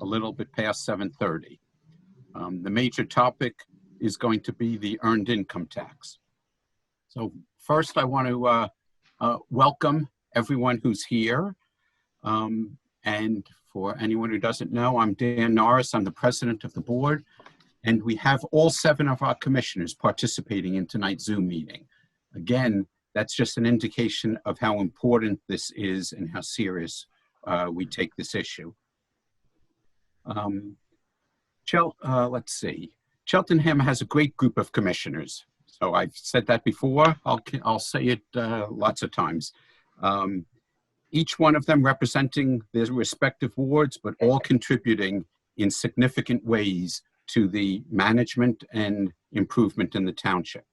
little bit past 7:30. The major topic is going to be the earned income tax. So first I want to welcome everyone who's here. And for anyone who doesn't know, I'm Dan Norris. I'm the president of the board. And we have all 7 of our commissioners participating in tonight's Zoom meeting. Again, that's just an indication of how important this is and how serious we take this issue. Let's see. Cheltenham has a great group of commissioners. So I've said that before. I'll say it lots of times. Each one of them representing their respective wards, but all contributing in significant ways to the management and improvement in the township.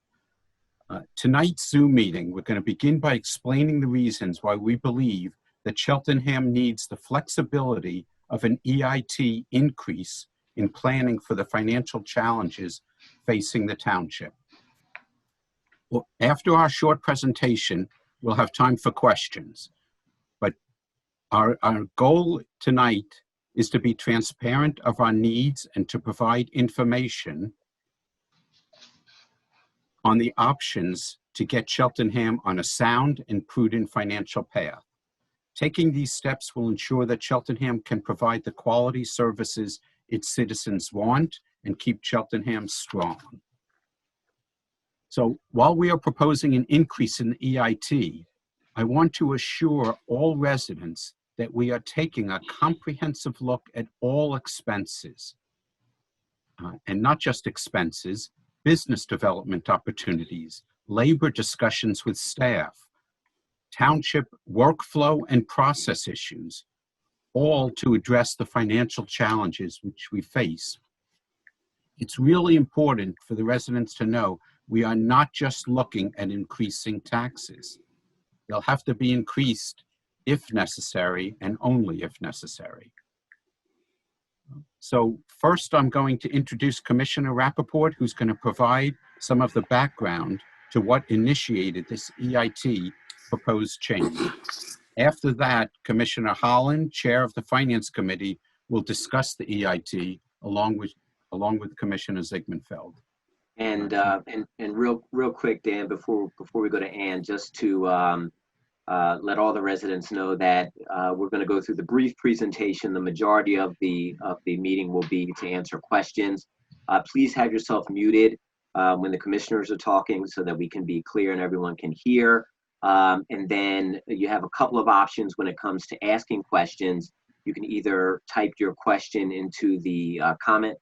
Tonight's Zoom meeting, we're going to begin by explaining the reasons why we believe that Cheltenham needs the flexibility of an EIT increase in planning for the financial challenges facing the township. Well, after our short presentation, we'll have time for questions. But our goal tonight is to be transparent of our needs and to provide information on the options to get Cheltenham on a sound and prudent financial path. Taking these steps will ensure that Cheltenham can provide the quality services its citizens want and keep Cheltenham strong. So while we are proposing an increase in the EIT, I want to assure all residents that we are taking a comprehensive look at all expenses, and not just expenses, business development opportunities, labor discussions with staff, township workflow and process issues, all to address the financial challenges which we face. It's really important for the residents to know we are not just looking at increasing taxes. They'll have to be increased if necessary and only if necessary. So first I'm going to introduce Commissioner Rappaport, who's going to provide some of the background to what initiated this EIT proposed change. After that, Commissioner Holland, Chair of the Finance Committee, will discuss the EIT along with Commissioner Ziegmanfeld. And real quick, Dan, before we go to Ann, just to let all the residents know that we're going to go through the brief presentation. The majority of the meeting will be to answer questions. Please have yourself muted when the commissioners are talking so that we can be clear and everyone can hear. And then you have a couple of options when it comes to asking questions. You can either type your question into the comment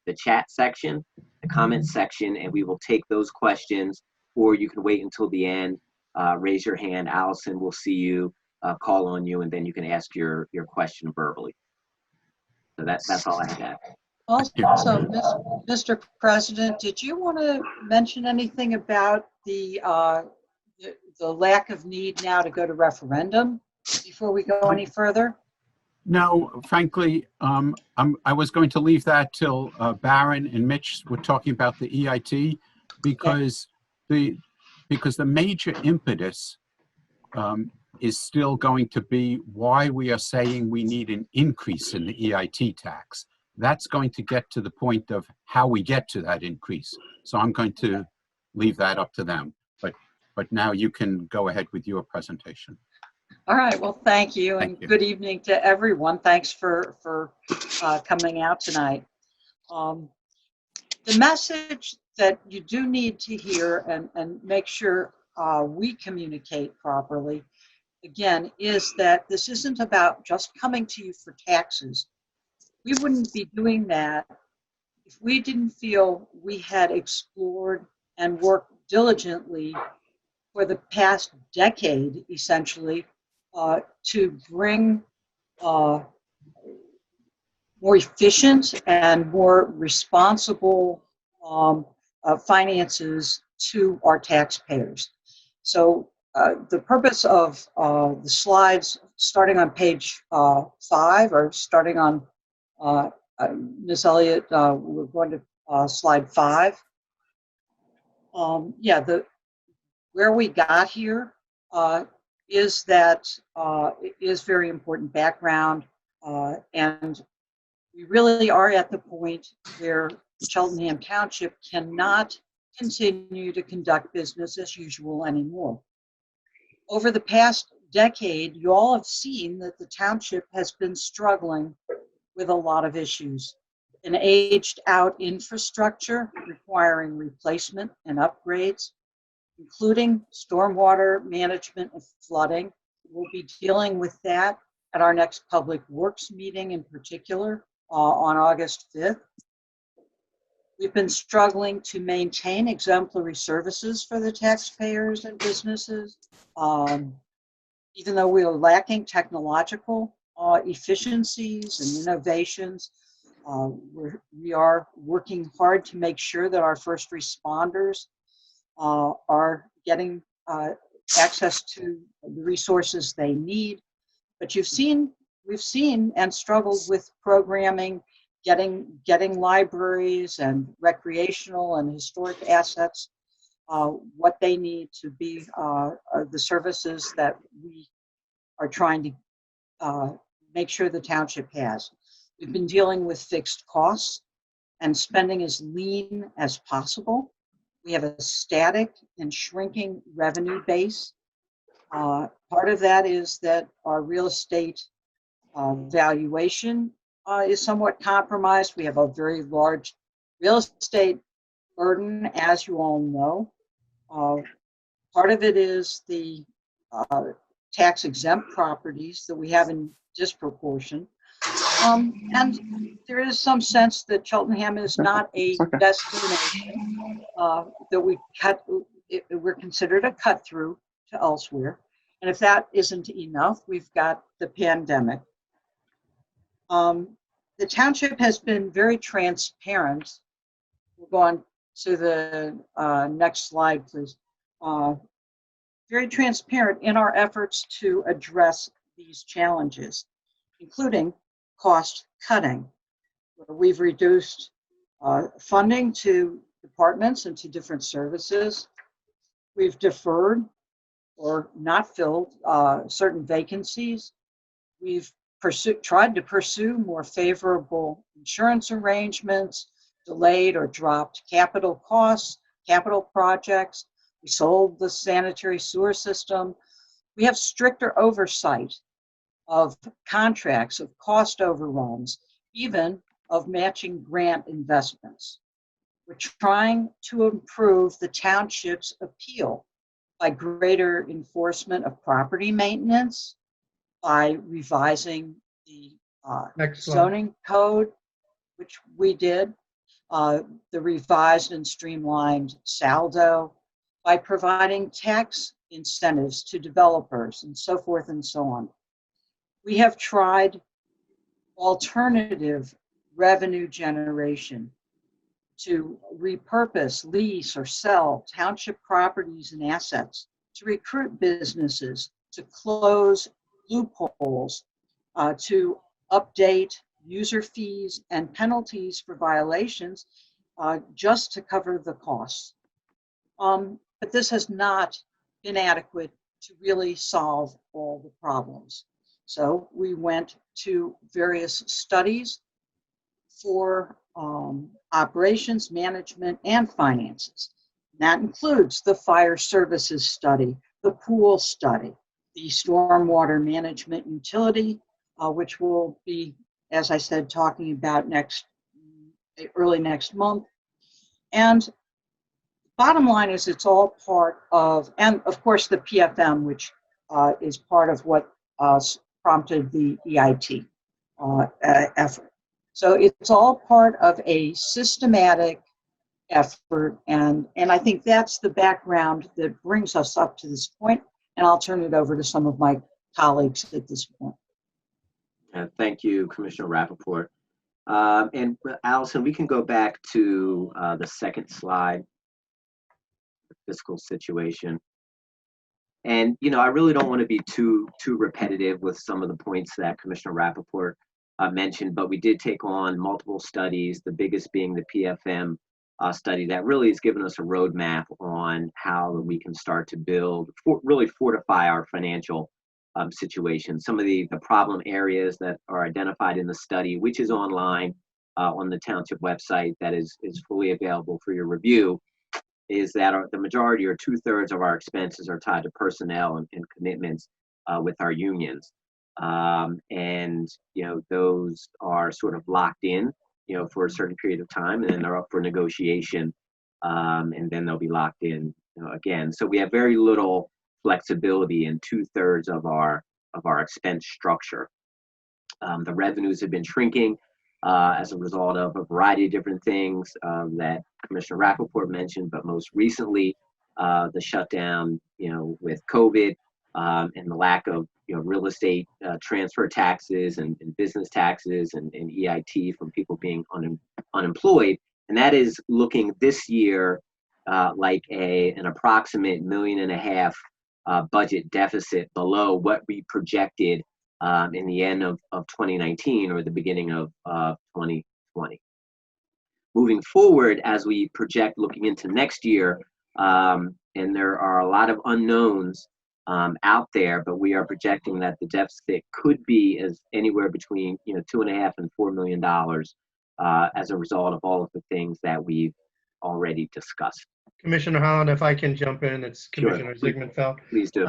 section, and we will take those questions, or you can wait until the end, raise your hand. Allison will see you, call on you, and then you can ask your question verbally. So that's all I have. Also, Mr. President, did you want to mention anything about the lack of need now to go to referendum before we go any further? No, frankly, I was going to leave that till Baron and Mitch were talking about the EIT because the major impetus is still going to be why we are saying we need an increase in the EIT tax. That's going to get to the point of how we get to that increase. So I'm going to leave that up to them. But now you can go ahead with your presentation. All right. Well, thank you, and good evening to everyone. Thanks for coming out tonight. The message that you do need to hear and make sure we communicate properly, again, is that this isn't about just coming to you for taxes. We wouldn't be doing that if we didn't feel we had explored and worked diligently for the past decade, essentially, to bring more efficient and more responsible finances to our taxpayers. So the purpose of the slides, starting on page 5, or starting on Ms. Elliott, we're going to slide 5. Where we got here is that it is very important background, and We really are at the point where Cheltenham Township cannot continue to conduct business as usual anymore. Over the past decade, you all have seen that the township has been struggling with a lot of issues. An aged out infrastructure requiring replacement and upgrades, including stormwater management and flooding. We'll be dealing with that at our next Public Works meeting in particular on August 5th. We've been struggling to maintain exemplary services for the taxpayers and businesses. Even though we are lacking technological efficiencies and innovations, we are working hard to make sure that our first responders are getting access to the resources they need. But we've seen and struggled with programming, getting libraries and recreational and historic assets what they need to be the services that we are trying to make sure the township has. We've been dealing with fixed costs and spending as lean as possible. We have a static and shrinking revenue base. Part of that is that our real estate valuation is somewhat compromised. We have a very large real estate burden, as you all know. Part of it is the tax exempt properties that we have in disproportion. And there is some sense that Cheltenham is not a destination that we're considered a cut through to elsewhere. And if that isn't enough, we've got the pandemic. The township has been very transparent. We'll go on to the next slide, please. Very transparent in our efforts to address these challenges, including cost cutting. We've reduced funding to departments and to different services. We've deferred or not filled certain vacancies. We've tried to pursue more favorable insurance arrangements, delayed or dropped capital costs, capital projects. We sold the sanitary sewer system. We have stricter oversight of contracts, of cost overruns, even of matching grant investments. We're trying to improve the township's appeal by greater enforcement of property maintenance, by revising the zoning code, which we did, the revised and streamlined saldo, by providing tax incentives to developers, and so forth and so on. We have tried alternative revenue generation to repurpose, lease, or sell township properties and assets, to recruit businesses, to close loopholes, to update user fees and penalties for violations just to cover the costs. But this has not been adequate to really solve all the problems. So we went to various studies for operations, management, and finances. That includes the fire services study, the pool study, the stormwater management utility, which we'll be, as I said, talking about early next month. And bottom line is it's all part of, and of course the PFM, which is part of what prompted the EIT effort. So it's all part of a systematic effort, and I think that's the background that brings us up to this point, and I'll turn it over to some of my colleagues at this point. Thank you, Commissioner Rappaport. And Allison, we can go back to the second slide, the fiscal situation. And, you know, I really don't want to be too repetitive with some of the points that Commissioner Rappaport mentioned, but we did take on multiple studies, the biggest being the PFM study that really has given us a roadmap on how we can start to build, really fortify our financial situation. Some of the problem areas that are identified in the study, which is online on the township website that is fully available for your review, is that the majority or 2/3 of our expenses are tied to personnel and commitments with our unions. And, those are sort of locked in, for a certain period of time, and then they're up for negotiation, and then they'll be locked in, again. So we have very little flexibility in 2/3 of our expense structure. The revenues have been shrinking as a result of a variety of different things that Commissioner Rappaport mentioned, but most recently the shutdown, with COVID and the lack of real estate transfer taxes and business taxes and EIT from people being unemployed, and that is looking this year like an approximate $1.5 million budget deficit below what we projected in the end of 2019 or the beginning of 2020. Moving forward, as we project looking into next year, and there are a lot of unknowns out there, but we are projecting that the deficit could be as anywhere between $2.5 and $4 million as a result of all of the things that we've already discussed. Commissioner Holland, if I can jump in, it's Commissioner Sure. Zygmunt-Felt. Please do.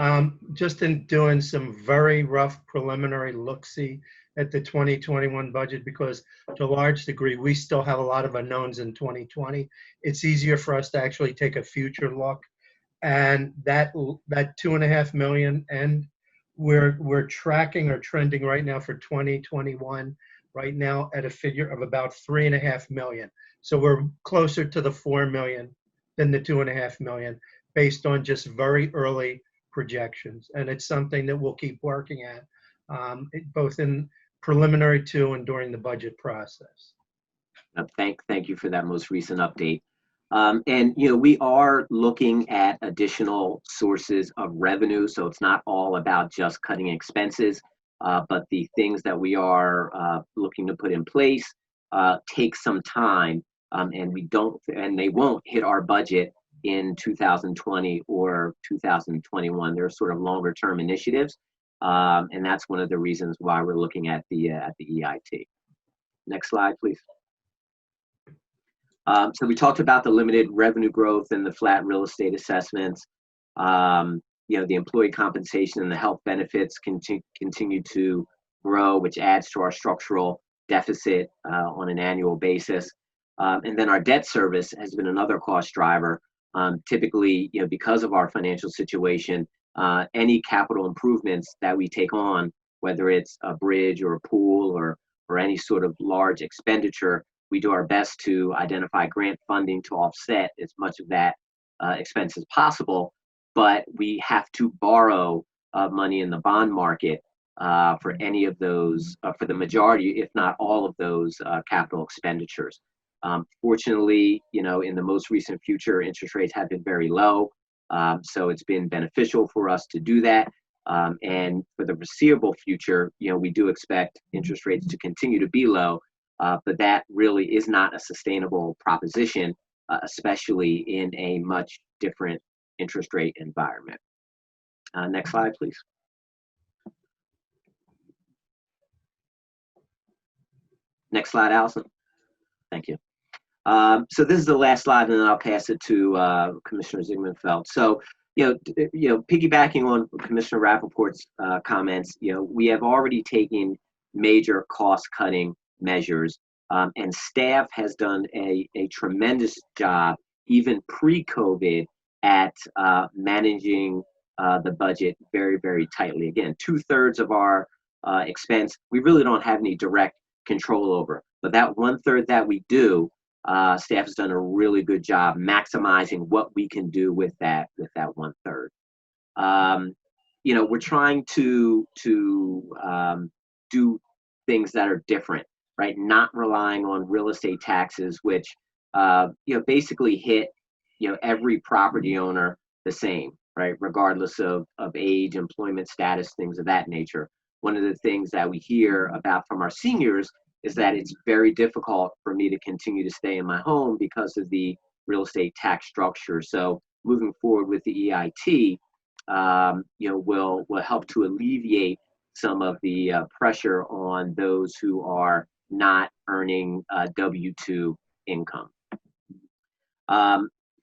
Just in doing some very rough preliminary look-see at the 2021 budget, because to a large degree, we still have a lot of unknowns in 2020. It's easier for us to actually take a future look. And that $2.5 million, and we're tracking or trending right now for 2021, right now at a figure of about $3.5 million. So we're closer to the 4 million than the 2.5 million based on just very early projections. And it's something that we'll keep working at, both in preliminary to and during the budget process. Thank you for that most recent update. And we are looking at additional sources of revenue, so it's not all about just cutting expenses, but the things that we are looking to put in place take some time, and they won't hit our budget in 2020 or 2021. They're sort of longer term initiatives, and that's one of the reasons why we're looking at the EIT. Next slide, please. So we talked about the limited revenue growth and the flat real estate assessments. The employee compensation and the health benefits continue to grow, which adds to our structural deficit on an annual basis. And then our debt service has been another cost driver. Typically, because of our financial situation, any capital improvements that we take on, whether it's a bridge or a pool or any sort of large expenditure, we do our best to identify grant funding to offset as much of that expense as possible, but we have to borrow money in the bond market for any of those, for the majority, if not all of those capital expenditures. Fortunately, in the most recent future, interest rates have been very low, so it's been beneficial for us to do that. And for the foreseeable future, we do expect interest rates to continue to be low, but that really is not a sustainable proposition, especially in a much different interest rate environment. Next slide, please. Next slide, Allison. Thank you. So this is the last slide, and then I'll pass it to Commissioner Zygmunt-Felt. So, piggybacking on Commissioner Rappaport's comments, we have already taken major cost-cutting measures, and staff has done a tremendous job, even pre-COVID, at managing the budget very, very tightly. Again, 2/3 of our expense, we really don't have any direct control over, but that 1/3 that we do, staff has done a really good job maximizing what we can do with that 1/3. We're trying to do things that are different, right? Not relying on real estate taxes, which basically hit every property owner the same, right? Regardless of age, employment status, things of that nature. One of the things that we hear about from our seniors is that it's very difficult for me to continue to stay in my home because of the real estate tax structure. So moving forward with the EIT, will help to alleviate some of the pressure on those who are not earning W-2 income.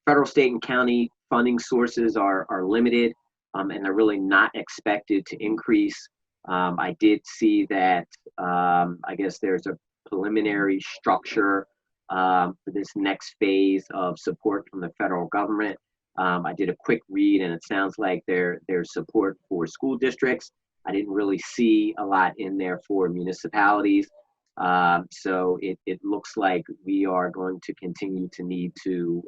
Federal, state, and county funding sources are limited, and they're really not expected to increase. I did see that I guess there's a preliminary structure for this next phase of support from the federal government. I did a quick read, and it sounds like there's support for school districts. I didn't really see a lot in there for municipalities. So it looks like we are going to continue to need to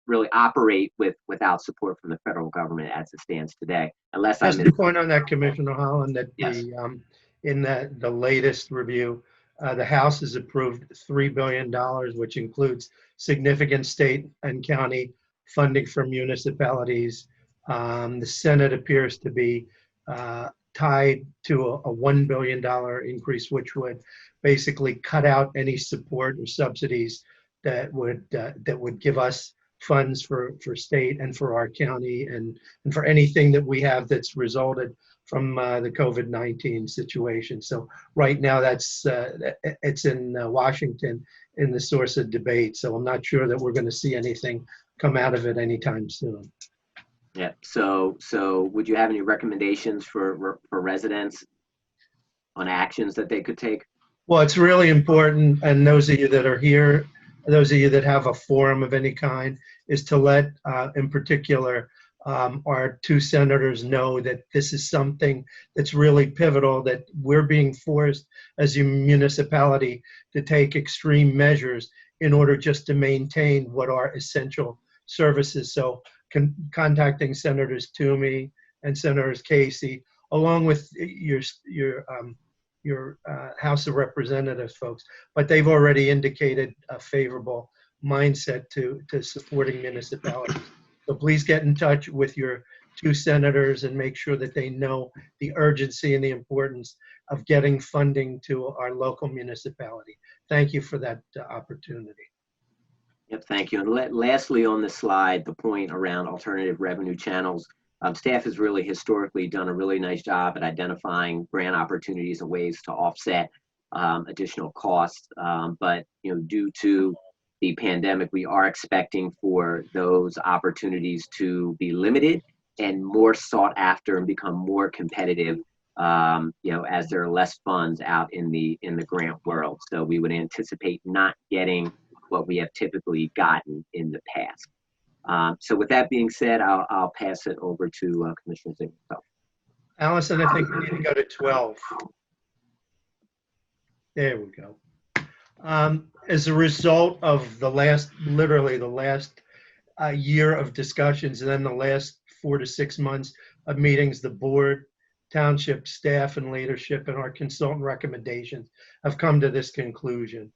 really operate without support from the federal government as it stands today, unless Just to point on that, Commissioner Holland, that Yes. in the latest review, the House has approved $3 billion, which includes significant state and county funding for municipalities. The Senate appears to be tied to a $1 billion increase, which would basically cut out any support or subsidies that would give us funds for state and for our county and for anything that we have that's resulted from the COVID-19 situation. So right now it's in Washington in the source of debate. So I'm not sure that we're going to see anything come out of it anytime soon. Yeah. So would you have any recommendations for residents on actions that they could take? Well, it's really important, and those of you that are here, those of you that have a forum of any kind, is to let, in particular, our two senators know that this is something that's really pivotal, that we're being forced as a municipality to take extreme measures in order just to maintain what are essential services. So contacting Senators Toomey and Senators Casey, along with your House of Representatives folks, but they've already indicated a favorable mindset to supporting municipalities. So please get in touch with your two senators and make sure that they know the urgency and the importance of getting funding to our local municipality. Thank you for that opportunity. Yep, thank you. And lastly on the slide, the point around alternative revenue channels. Staff has really historically done a really nice job at identifying grant opportunities and ways to offset additional costs. But due to the pandemic, we are expecting for those opportunities to be limited and more sought after and become more competitive, as there are less funds out in the grant world. So we would anticipate not getting what we have typically gotten in the past. So with that being said, I'll pass it over to Commissioner Ziegler. Allison, I think we need to go to 12. There we go. As a result of literally the last year of discussions and then the last 4 to 6 months of meetings, the board, township staff and leadership and our consultant recommendations have come to this conclusion.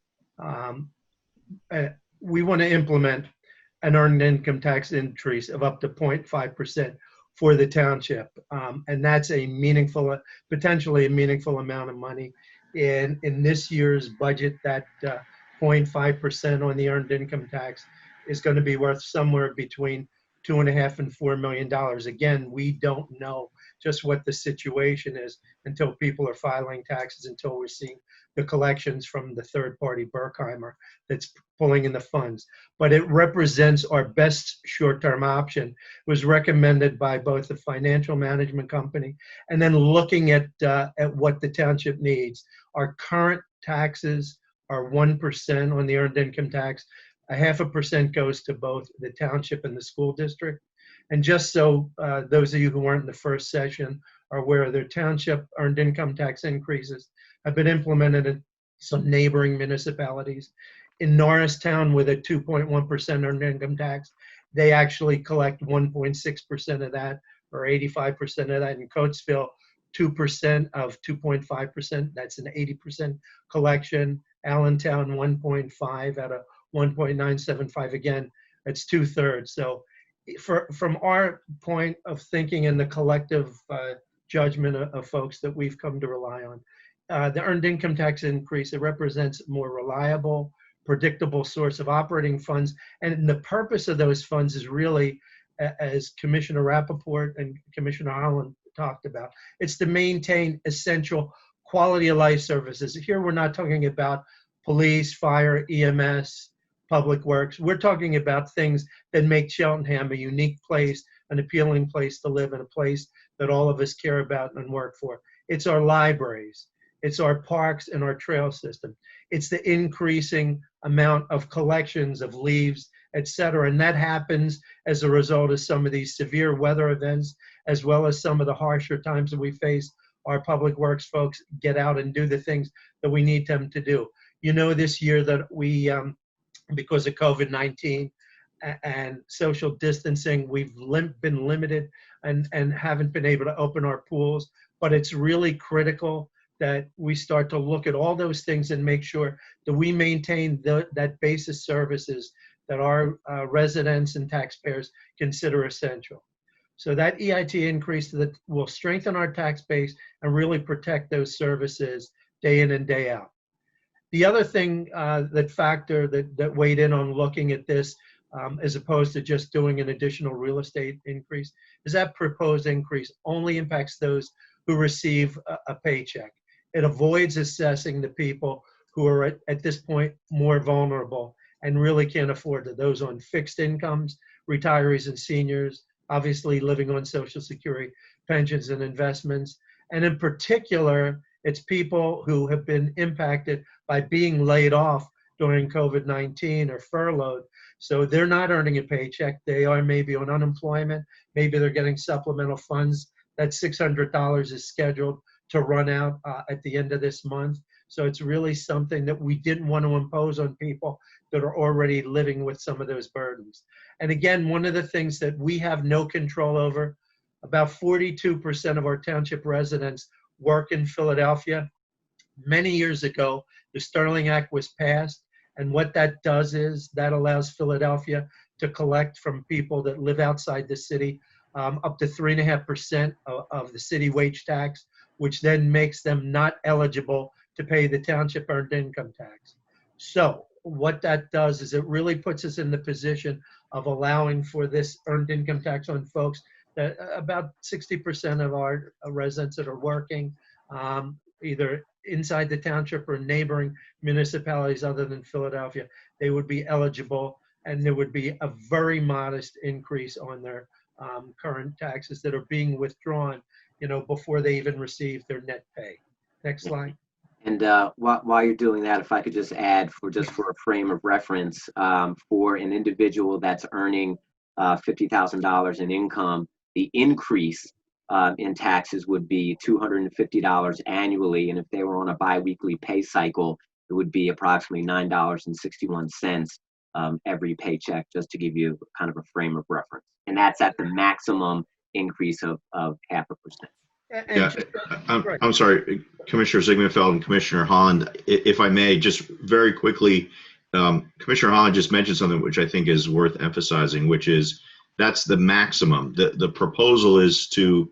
We want to implement an earned income tax increase of up to 0.5% for the township. And that's potentially a meaningful amount of money. In this year's budget, that 0.5% on the earned income tax is going to be worth somewhere between $2.5 and $4 million. Again, we don't know just what the situation is until people are filing taxes, until we're seeing the collections from the third party Berkheimer that's pulling in the funds. But it represents our best short-term option. It was recommended by both the financial management company and then looking at what the township needs. Our current taxes are 1% on the earned income tax. 0.5% goes to both the township and the school district. And just so those of you who weren't in the first session are aware, their township earned income tax increases have been implemented in some neighboring municipalities. In Norristown, with a 2.1% earned income tax, they actually collect 1.6% of that, or 85% of that. In Coatesville, 2% of 2.5%, that's an 80% collection. Allentown, 1.5 out of 1.975, again, that's 2/3. So from our point of thinking and the collective judgment of folks that we've come to rely on, the earned income tax increase, it represents a more reliable, predictable source of operating funds. And the purpose of those funds is really as Commissioner Rappaport and Commissioner Holland talked about. It's to maintain essential quality of life services. Here we're not talking about police, fire, EMS, public works. We're talking about things that make Cheltenham a unique place, an appealing place to live, and a place that all of us care about and work for. It's our libraries. It's our parks and our trail system. It's the increasing amount of collections of leaves, et cetera. And that happens as a result of some of these severe weather events, as well as some of the harsher times that we face. Our public works folks get out and do the things that we need them to do. You know, this year that we, because of COVID-19 and social distancing, we've been limited and haven't been able to open our pools. But it's really critical that we start to look at all those things and make sure that we maintain that basis services that our residents and taxpayers consider essential. So that EIT increase that will strengthen our tax base and really protect those services day in and day out. The other thing that weighed in on looking at this, as opposed to just doing an additional real estate increase, is that proposed increase only impacts those who receive a paycheck. It avoids assessing the people who are at this point more vulnerable and really can't afford it. Those on fixed incomes, retirees and seniors, obviously living on Social Security, pensions and investments. And in particular, it's people who have been impacted by being laid off during COVID-19 or furloughed. So they're not earning a paycheck. They are maybe on unemployment. Maybe they're getting supplemental funds. That $600 is scheduled to run out at the end of this month. So it's really something that we didn't want to impose on people that are already living with some of those burdens. And again, one of the things that we have no control over, about 42% of our township residents work in Philadelphia. Many years ago, the Sterling Act was passed. And what that does is that allows Philadelphia to collect from people that live outside the city up to 3.5% of the city wage tax, which then makes them not eligible to pay the township earned income tax. So what that does is it really puts us in the position of allowing for this earned income tax on folks that about 60% of our residents that are working either inside the township or neighboring municipalities other than Philadelphia, they would be eligible, and there would be a very modest increase on their current taxes that are being withdrawn, you know, before they even receive their net pay. Next slide. And while you're doing that, if I could just add, for a frame of reference, for an individual that's earning $50,000 in income, the increase in taxes would be $250 annually, and if they were on a biweekly pay cycle, it would be approximately $9.61 every paycheck, just to give you kind of a frame of reference. And that's at the maximum increase of 0.5%. Yeah, I'm sorry, Commissioner Ziegmanfeld and Commissioner Holland, if I may, just very quickly, Commissioner Holland just mentioned something which I think is worth emphasizing, which is that's the maximum. The proposal is to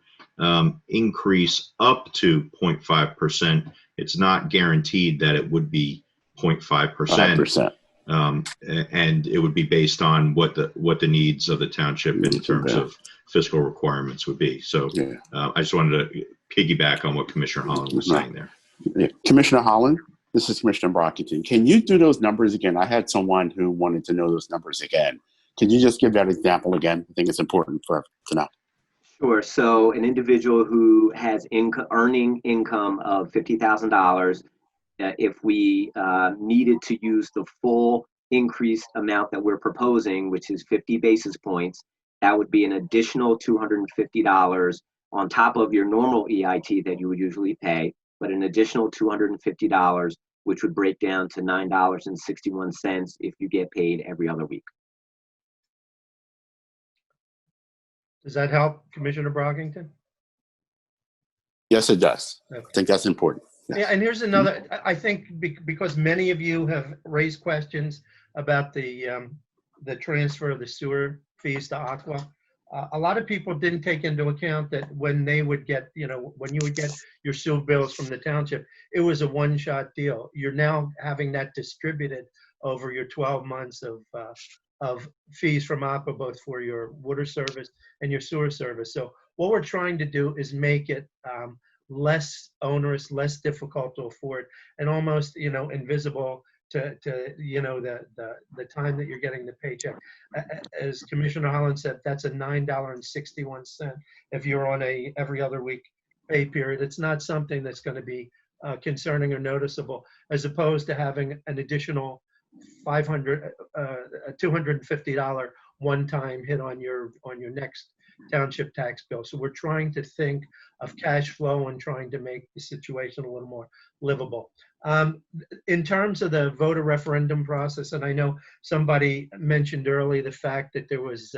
increase up to 0.5%. It's not guaranteed that it would be 0.5%. And it would be based on what the needs of the township in terms of fiscal requirements would be. So I just wanted to piggyback on what Commissioner Holland was saying there. Yeah. Commissioner Holland, this is Commissioner Brockington. Can you do those numbers again? I had someone who wanted to know those numbers again. Can you just give that example again? I think it's important for to know. Sure. So an individual who has earning income of $50,000, if we needed to use the full increased amount that we're proposing, which is 50 basis points, that would be an additional $250 on top of your normal EIT that you would usually pay, but an additional $250, which would break down to $9.61 if you get paid every other week. Does that help, Commissioner Brockington? Yes, it does. Okay. I think that's important. Yes. Yeah, and here's another, I think because many of you have raised questions about the transfer of the sewer fees to Aqua. A lot of people didn't take into account that when they would get, when you would get your sewer bills from the township, it was a one-shot deal. You're now having that distributed over your 12 months of fees from Aqua, both for your water service and your sewer service. So what we're trying to do is make it less onerous, less difficult to afford, and almost, invisible to the time that you're getting the paycheck. As Commissioner Holland said, that's a $9.61 if you're on a every other week pay period. It's not something that's going to be concerning or noticeable, as opposed to having an additional $250 one-time hit on your next township tax bill. So we're trying to think of cash flow and trying to make the situation a little more livable. In terms of the voter referendum process, and I know somebody mentioned earlier the fact that there was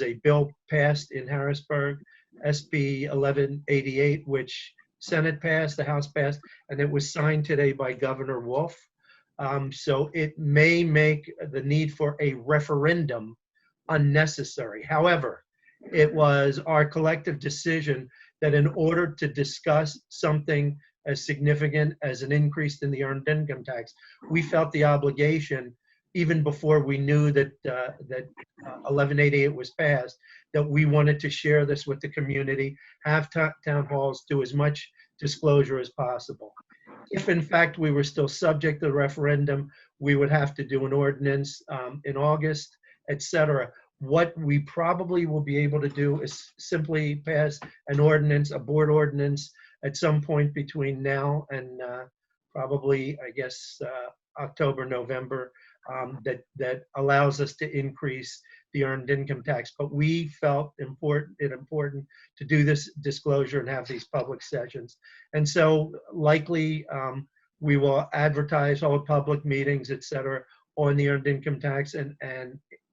a bill passed in Harrisburg, SB 1188, which Senate passed, the House passed, and it was signed today by Governor Wolf. So it may make the need for a referendum unnecessary. However, it was our collective decision that in order to discuss something as significant as an increase in the earned income tax, we felt the obligation, even before we knew that 1188 was passed, that we wanted to share this with the community, have town halls do as much disclosure as possible. If in fact we were still subject to the referendum, we would have to do an ordinance in August, etc. What we probably will be able to do is simply pass an ordinance, a board ordinance, at some point between now and probably, I guess, October, November, that allows us to increase the earned income tax. But we felt it important to do this disclosure and have these public sessions. And so likely we will advertise, hold public meetings, et cetera, on the earned income tax and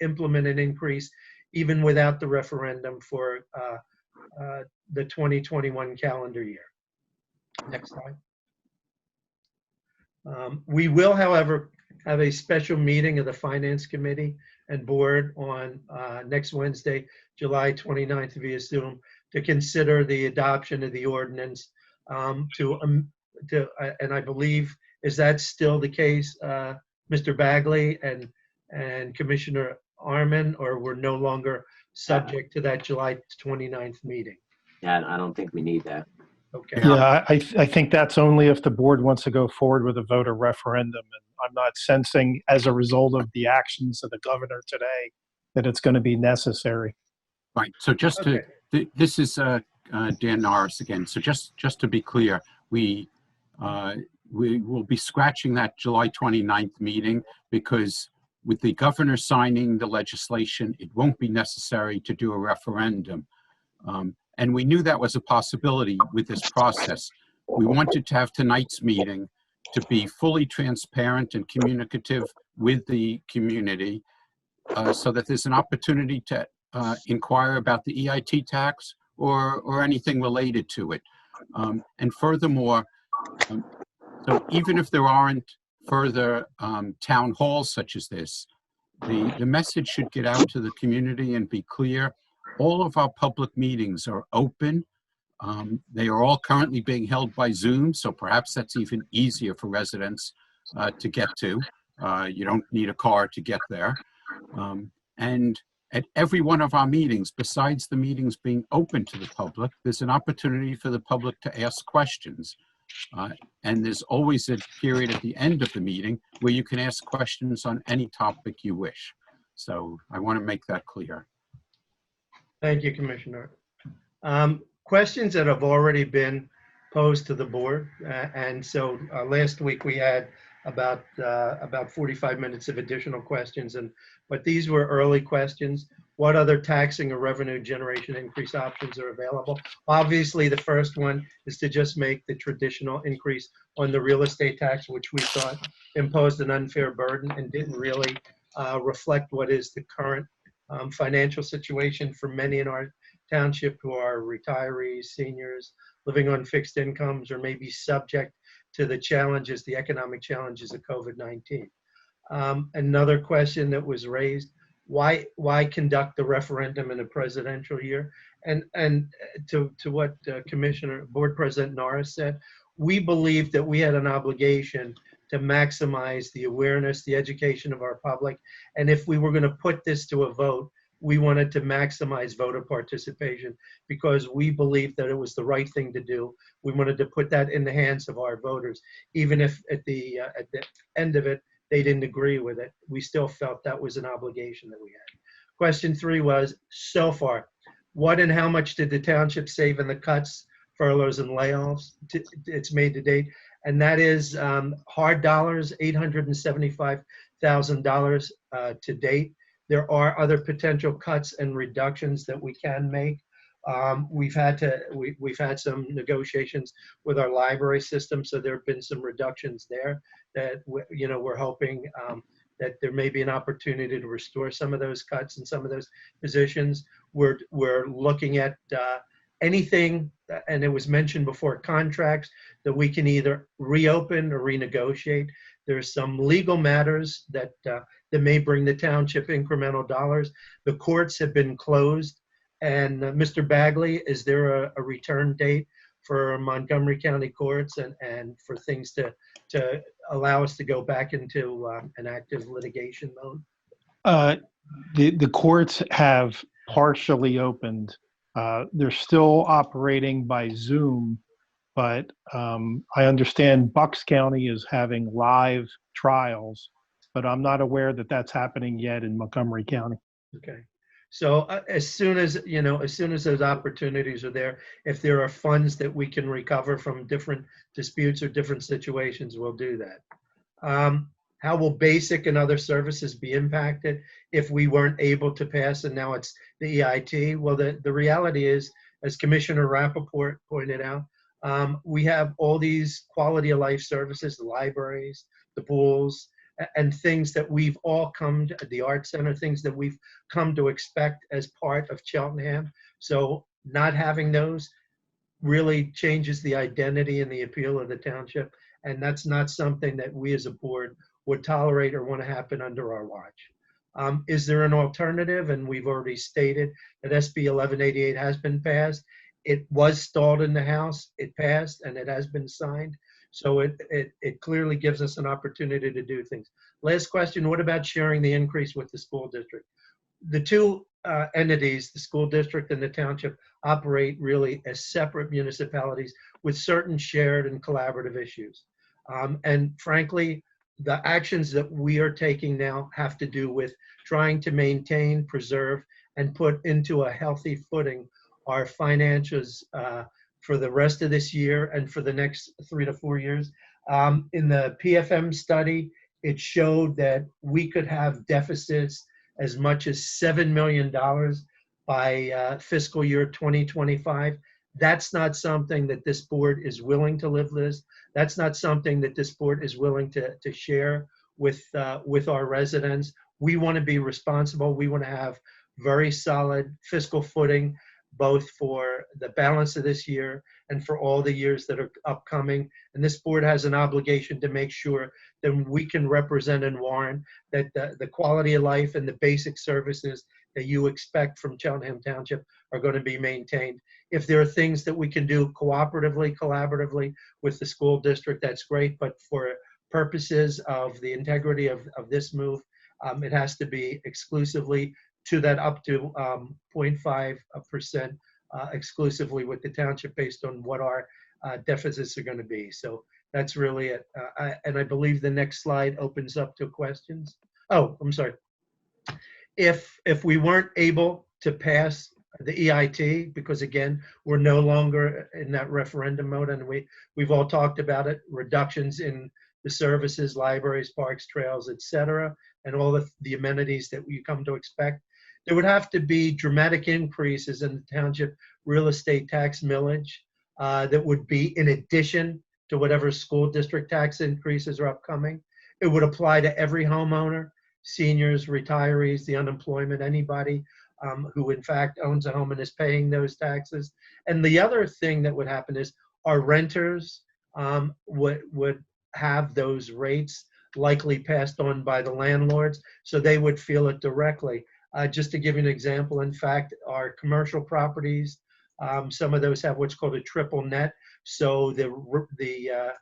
implement an increase even without the referendum for the 2021 calendar year. Next slide. We will, however, have a special meeting of the Finance Committee and Board on next Wednesday, July 29th via Zoom, to consider the adoption of the ordinance. And I believe, is that still the case, Mr. Bagley and Commissioner Arman, or we're no longer subject to that July 29th meeting? Yeah, I don't think we need that. Okay. Yeah, I think that's only if the board wants to go forward with a voter referendum. And I'm not sensing, as a result of the actions of the governor today, that it's going to be necessary. Right. So just to, this is Dan Norris again. So just to be clear, we will be scratching that July 29th meeting, because with the governor signing the legislation, it won't be necessary to do a referendum. And we knew that was a possibility with this process. We wanted to have tonight's meeting to be fully transparent and communicative with the community, so that there's an opportunity to inquire about the EIT tax or anything related to it. And furthermore, so even if there aren't further town halls such as this, the message should get out to the community and be clear. All of our public meetings are open. They are all currently being held by Zoom, so perhaps that's even easier for residents to get to. You don't need a car to get there. And at every one of our meetings, besides the meetings being open to the public, there's an opportunity for the public to ask questions. And there's always a period at the end of the meeting where you can ask questions on any topic you wish. So I want to make that clear. Thank you, Commissioner. Questions that have already been posed to the board. And so last week we had about 45 minutes of additional questions, but these were early questions. What other taxing or revenue generation increase options are available? Obviously, the first one is to just make the traditional increase on the real estate tax, which we thought imposed an unfair burden and didn't really reflect what is the current financial situation for many in our township who are retirees, seniors, living on fixed incomes, or maybe subject to the challenges, the economic challenges of COVID-19. Another question that was raised, why conduct the referendum in a presidential year? And to what Board President Norris said, we believed that we had an obligation to maximize the awareness, the education of our public. And if we were going to put this to a vote, we wanted to maximize voter participation because we believed that it was the right thing to do. We wanted to put that in the hands of our voters, even if at the end of it, they didn't agree with it. We still felt that was an obligation that we had. Question 3 was, so far, what and how much did the township save in the cuts, furloughs, and layoffs it's made to date? And that is hard dollars, $875,000 to date. There are other potential cuts and reductions that we can make. We've had some negotiations with our library system, so there have been some reductions there that we're hoping that there may be an opportunity to restore some of those cuts and some of those positions. We're looking at anything, and it was mentioned before, contracts that we can either reopen or renegotiate. There's some legal matters that may bring the township incremental dollars. The courts have been closed. And Mr. Bagley, is there a return date for Montgomery County courts and for things to allow us to go back into an active litigation mode? The courts have partially opened. They're still operating by Zoom, but I understand Bucks County is having live trials, but I'm not aware that that's happening yet in Montgomery County. Okay. So as soon as those opportunities are there, if there are funds that we can recover from different disputes or different situations, we'll do that. How will basic and other services be impacted if we weren't able to pass and now it's the EIT? Well, the reality is, as Commissioner Rappaport pointed out, we have all these quality of life services, the libraries, the pools, and things that we've all come to, the art center, things that we've come to expect as part of Cheltenham. So not having those really changes the identity and the appeal of the township. And that's not something that we as a board would tolerate or want to happen under our watch. Is there an alternative? And we've already stated that SB 1188 has been passed. It was stalled in the House. It passed and it has been signed. So it clearly gives us an opportunity to do things. Last question, what about sharing the increase with the school district? The two entities, the school district and the township, operate really as separate municipalities with certain shared and collaborative issues. And frankly, the actions that we are taking now have to do with trying to maintain, preserve, and put into a healthy footing our financials for the rest of this year and for the next 3 to 4 years. In the PFM study, it showed that we could have deficits as much as $7 million by fiscal year 2025. That's not something that this board is willing to live with. That's not something that this board is willing to share with our residents. We want to be responsible. We want to have very solid fiscal footing, both for the balance of this year and for all the years that are upcoming. And this board has an obligation to make sure that we can represent and warrant that the quality of life and the basic services that you expect from Cheltenham Township are going to be maintained. If there are things that we can do cooperatively, collaboratively with the school district, that's great. But for purposes of the integrity of this move, it has to be exclusively to that up to 0.5% exclusively with the township based on what our deficits are going to be. So that's really it. And I believe the next slide opens up to questions. Oh, I'm sorry. If we weren't able to pass the EIT, because again, we're no longer in that referendum mode, and we've all talked about it, reductions in the services, libraries, parks, trails, etc., and all the amenities that you come to expect. There would have to be dramatic increases in the township real estate tax millage that would be in addition to whatever school district tax increases are upcoming. It would apply to every homeowner, seniors, retirees, the unemployment, anybody who in fact owns a home and is paying those taxes. And the other thing that would happen is our renters would have those rates likely passed on by the landlords, so they would feel it directly. Just to give you an example, in fact, our commercial properties, some of those have what's called a triple net. So the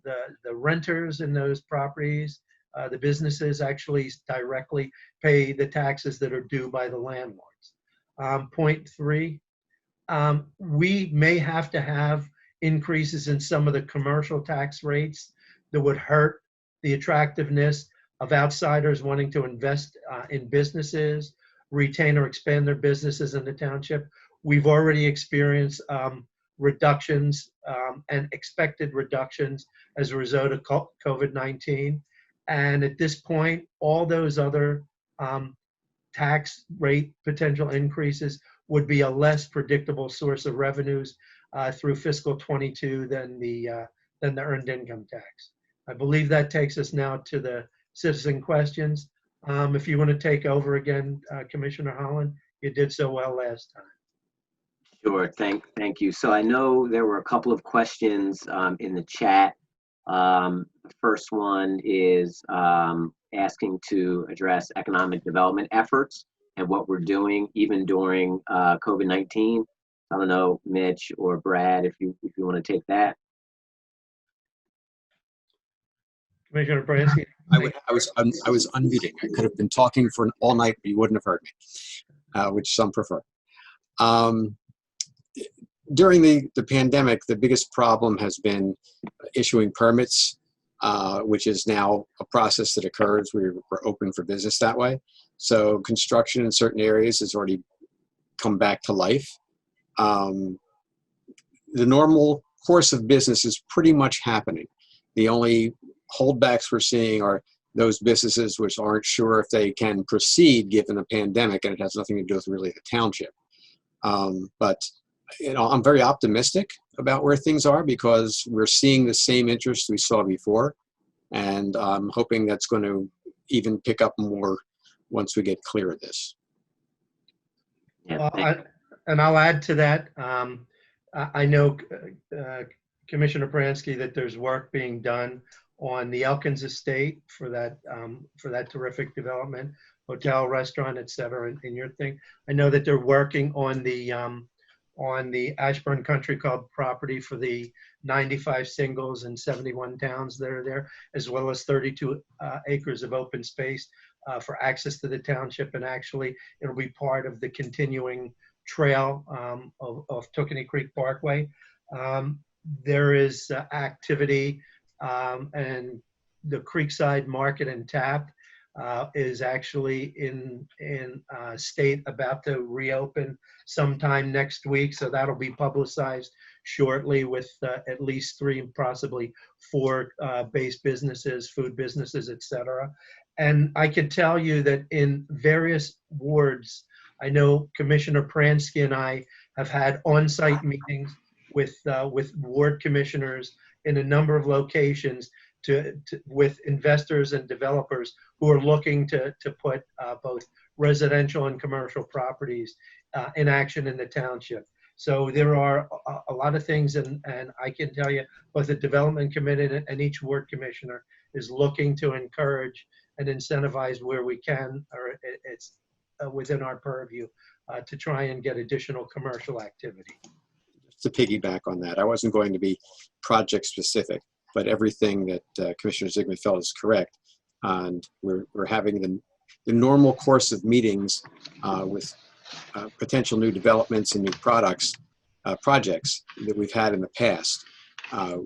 the renters in those properties, the businesses actually directly pay the taxes that are due by the landlords. Point three, we may have to have increases in some of the commercial tax rates that would hurt the attractiveness of outsiders wanting to invest in businesses, retain or expand their businesses in the township. We've already experienced reductions and expected reductions as a result of COVID-19. And at this point, all those other tax rate potential increases would be a less predictable source of revenues through fiscal 22 than the earned income tax. I believe that takes us now to the citizen questions. If you want to take over again, Commissioner Holland, you did so well last time. Sure, thank you. So I know there were a couple of questions in the chat. The first one is asking to address economic development efforts and what we're doing even during COVID-19. I don't know, Mitch or Brad, if you want to take that. Commissioner Bransky. I was unmuting. I could have been talking for all night, but you wouldn't have heard me, which some prefer. During the pandemic, the biggest problem has been issuing permits, which is now a process that occurs. We're open for business that way. So construction in certain areas has already come back to life. The normal course of business is pretty much happening. The only holdbacks we're seeing are those businesses which aren't sure if they can proceed given the pandemic, and it has nothing to do with really the township. But you know, I'm very optimistic about where things are because we're seeing the same interest we saw before, and I'm hoping that's going to even pick up more once we get clear of this. Yeah, and I'll add to that. I know, Commissioner Pransky, that there's work being done on the Elkins estate for that terrific development, hotel, restaurant, et cetera, in your thing. I know that they're working on the Ashburn Country Club property for the 95 singles and 71 towns that are there, as well as 32 acres of open space for access to the township. And actually, it'll be part of the continuing trail of Tookenny Creek Parkway. There is activity, and the Creekside Market and Tap is actually in state about to reopen sometime next week. So that'll be publicized shortly with at least 3, possibly 4 base businesses, food businesses, et cetera. And I can tell you that in various wards, I know Commissioner Pransky and I have had on-site meetings with ward commissioners in a number of locations with investors and developers who are looking to put both residential and commercial properties in action in the township. So there are a lot of things, and I can tell you both the development committee and each ward commissioner is looking to encourage and incentivize where we can, or it's within our purview, to try and get additional commercial activity. To piggyback on that, I wasn't going to be project specific, but everything that Commissioner Ziegler is correct. And we're having the normal course of meetings with potential new developments and new projects that we've had in the past. I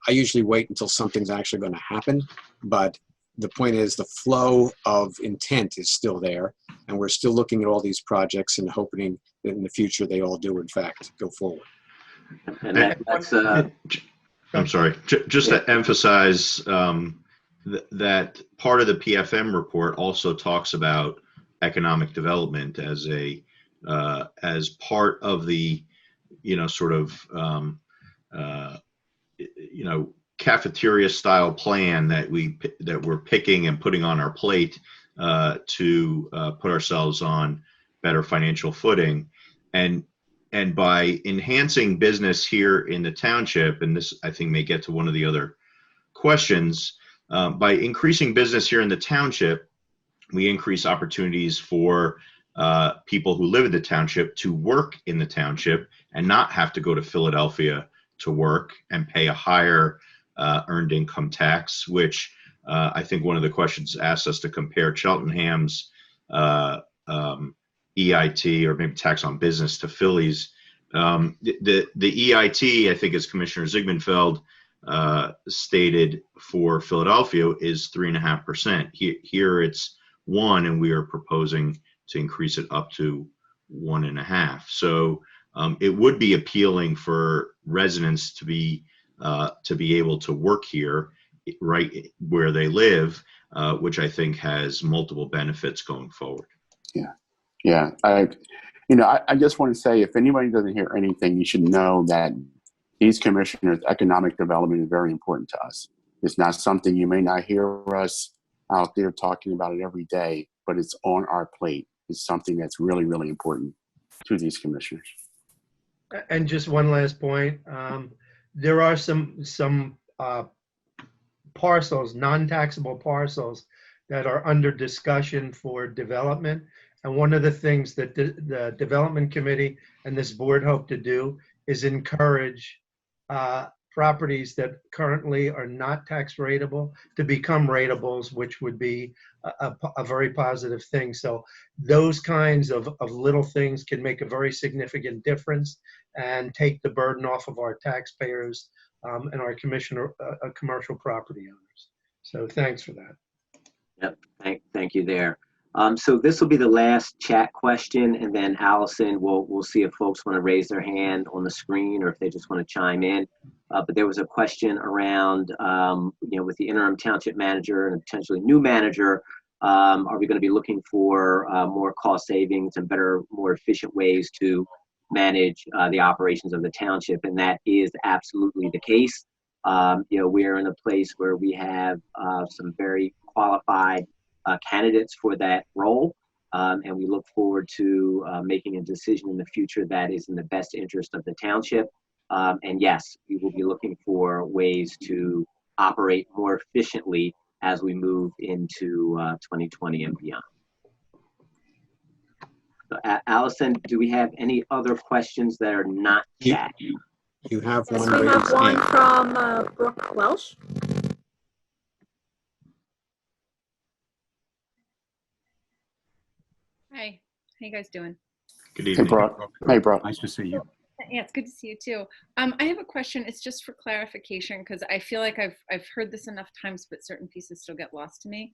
usually wait until something's actually going to happen, but the point is the flow of intent is still there, and we're still looking at all these projects and hoping that in the future they all do in fact go forward. And that's I'm sorry, just to emphasize that part of the PFM report also talks about economic development as as part of the, sort of, cafeteria style plan that we're picking and putting on our plate to put ourselves on better financial footing. And by enhancing business here in the township, and this I think may get to one of the other questions, by increasing business here in the township, we increase opportunities for people who live in the township to work in the township and not have to go to Philadelphia to work and pay a higher earned income tax, which I think one of the questions asked us to compare Cheltenham's EIT, or maybe tax on business, to Philly's. The EIT, I think, as Commissioner Ziegmanfeld stated, for Philadelphia is 3.5%. Here it's 1%, and we are proposing to increase it up to 1.5%. So it would be appealing for residents to be able to work here, right where they live, which I think has multiple benefits going forward. Yeah. I just want to say, if anybody doesn't hear anything, you should know that these commissioners, economic development is very important to us. It's not something you may not hear us out there talking about it every day, but it's on our plate. It's something that's really, really important to these commissioners. And just one last point, there are some parcels, non-taxable parcels, that are under discussion for development. And one of the things that the development committee and this board hope to do is encourage properties that currently are not tax rateable to become rateables, which would be a very positive thing. So those kinds of little things can make a very significant difference and take the burden off of our taxpayers and our commercial property owners. So thanks for that. Yep, thank you there. So this will be the last chat question, and then Allison, we'll see if folks want to raise their hand on the screen or if they just want to chime in. But there was a question around, with the interim township manager and a potentially new manager, are we going to be looking for more cost savings and better, more efficient ways to manage the operations of the township? And that is absolutely the case. We're in a place where we have some very qualified candidates for that role, and we look forward to making a decision in the future that is in the best interest of the township. And yes, we will be looking for ways to operate more efficiently as we move into 2020 and beyond. So, Allison, do we have any other questions that are not chat? You have Yes, one. we have one from Brooke Welsh. Hi, how you guys doing? Good Hey, evening. Brock. Hey, Brock. Nice to see you. Yeah, it's good to see you too. I have a question. It's just for clarification because I feel like I've heard this enough times, but certain pieces still get lost to me.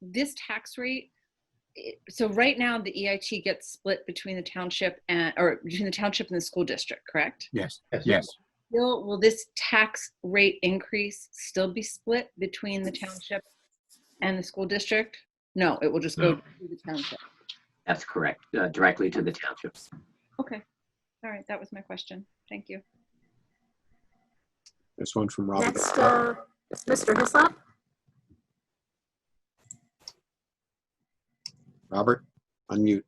This tax rate. So right now the EIT gets split between the township and the school district, correct? Yes. Will this tax rate increase still be split between the township and the school district? No, it will just go to the township. That's correct, directly to the townships. Okay. All right, that was my question. Thank you. This one from Robert. Next, Mr. Hislop. Robert, unmute.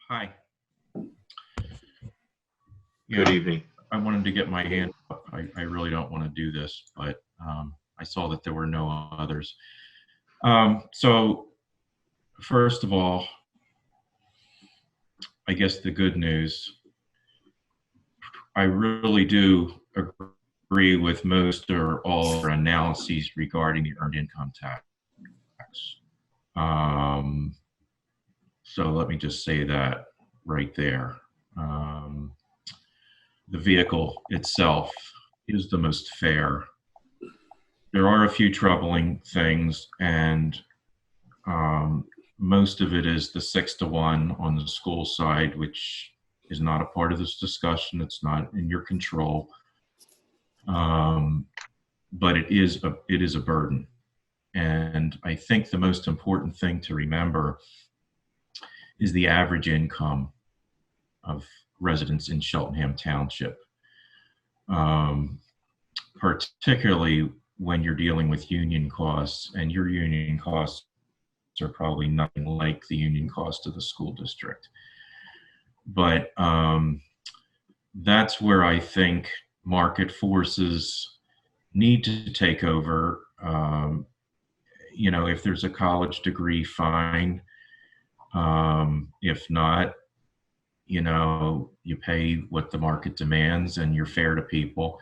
Hi. Good evening. I wanted to get my hand up. I really don't want to do this, but I saw that there were no others. So first of all, I guess the good news, I really do agree with most or all our analyses regarding the earned income tax. So let me just say that right there. The vehicle itself is the most fair. There are a few troubling things, and most of it is the 6-to-1 on the school side, which is not a part of this discussion. It's not in your control, but it is a burden. And I think the most important thing to remember is the average income of residents in Cheltenham Township, particularly when you're dealing with union costs, and your union costs are probably nothing like the union cost of the school district. But that's where I think market forces need to take over. If there's a college degree, fine. If not, you pay what the market demands and you're fair to people.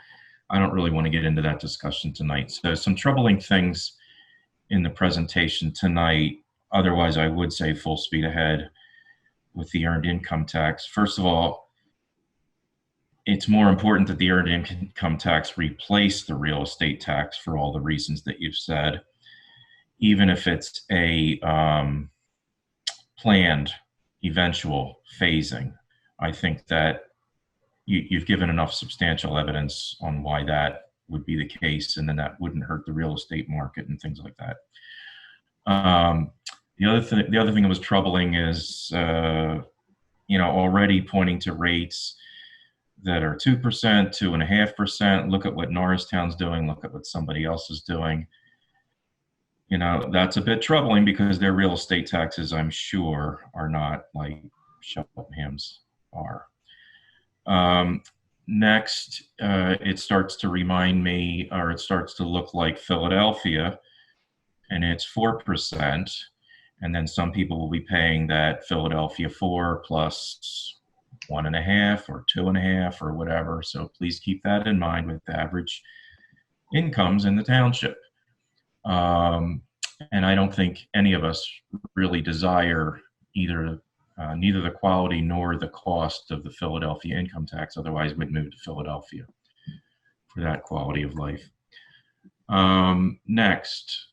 I don't really want to get into that discussion tonight. So some troubling things in the presentation tonight. Otherwise, I would say full speed ahead with the earned income tax. First of all, it's more important that the earned income tax replace the real estate tax for all the reasons that you've said, even if it's a planned eventual phasing. I think that you've given enough substantial evidence on why that would be the case, and then that wouldn't hurt the real estate market and things like that. The other thing that was troubling is, already pointing to rates that are 2%, 2.5%. Look at what Norristown's doing. Look at what somebody else is doing. That's a bit troubling because their real estate taxes, I'm sure, are not like Cheltenham's are. Next, it starts to remind me, or it starts to look like Philadelphia, and it's 4%. And then some people will be paying that Philadelphia 4 plus 1.5 or 2.5 or whatever. So please keep that in mind with the average incomes in the township. And I don't think any of us really desire neither the quality nor the cost of the Philadelphia income tax. Otherwise, we'd move to Philadelphia for that quality of life. Next,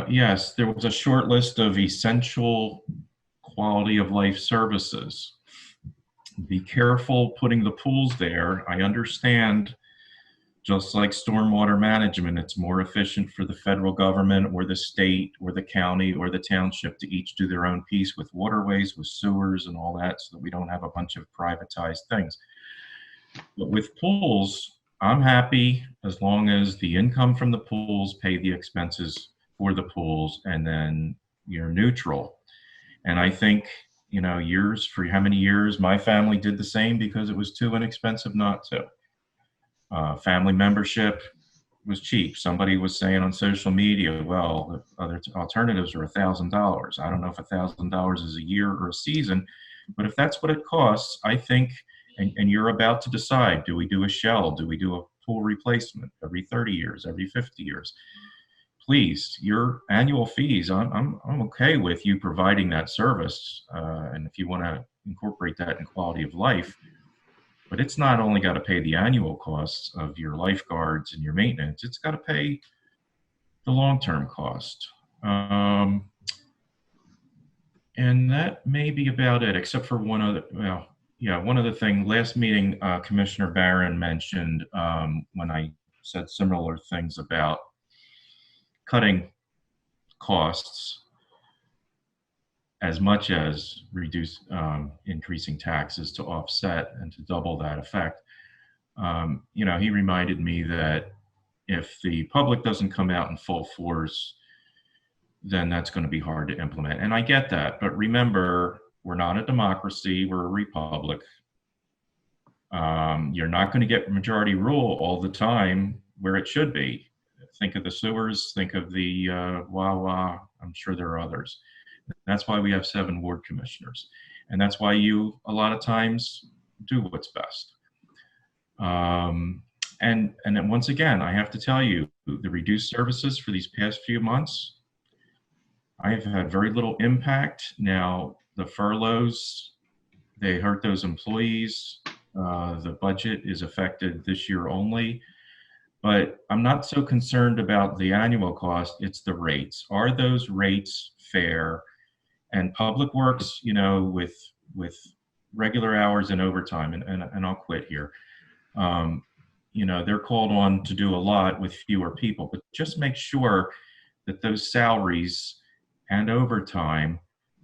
yes, there was a short list of essential quality of life services. Be careful putting the pools there. I understand, just like stormwater management, it's more efficient for the federal government or the state or the county or the township to each do their own piece with waterways, with sewers and all that, so that we don't have a bunch of privatized things. But with pools, I'm happy as long as the income from the pools pay the expenses for the pools, and then you're neutral. And I think, years, for how many years my family did the same because it was too inexpensive not to. Family membership was cheap. Somebody was saying on social media, well, the other alternatives are $1,000. I don't know if $1,000 is a year or a season, but if that's what it costs, I think, and you're about to decide, do we do a shell? Do we do a pool replacement every 30 years, every 50 years? Please, your annual fees, I'm okay with you providing that service. And if you want to incorporate that in quality of life, but it's not only got to pay the annual costs of your lifeguards and your maintenance, it's got to pay the long-term cost. And that may be about it, except for one other, one other thing. Last meeting, Commissioner Barron mentioned when I said similar things about cutting costs as much as increasing taxes to offset and to double that effect. He reminded me that if the public doesn't come out in full force, then that's going to be hard to implement. And I get that, but remember, we're not a democracy, we're a republic. You're not going to get majority rule all the time where it should be. Think of the sewers, think of the Wawa, I'm sure there are others. That's why we have 7 ward commissioners. And that's why you, a lot of times, do what's best. And then once again, I have to tell you, the reduced services for these past few months, I have had very little impact. Now, the furloughs, they hurt those employees. The budget is affected this year only. But I'm not so concerned about the annual cost, it's the rates. Are those rates fair? And Public Works, with regular hours and overtime, and I'll quit here, they're called on to do a lot with fewer people, but just make sure that those salaries and overtime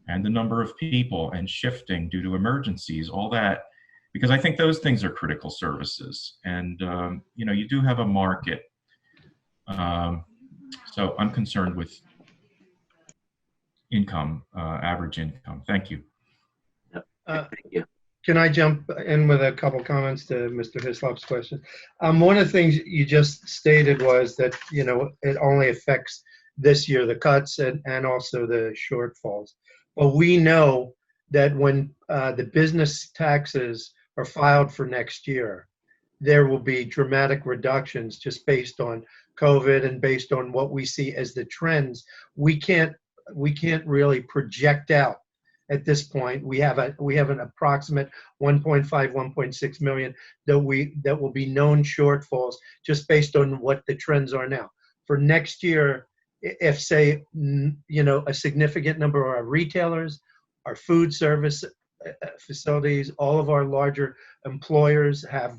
and the number of people and shifting due to emergencies, all that, because I think those things are critical services. And, you do have a market. So I'm concerned with income, average income. Thank you. Thank you. Can I jump in with a couple comments to Mr. Hislop's question? One of the things you just stated was that, it only affects this year, the cuts and also the shortfalls. But we know that when the business taxes are filed for next year, there will be dramatic reductions just based on COVID and based on what we see as the trends. We can't really project out at this point. We have an approximate 1.5, 1.6 million that will be known shortfalls just based on what the trends are now. For next year, if say, a significant number of our retailers, our food service facilities, all of our larger employers have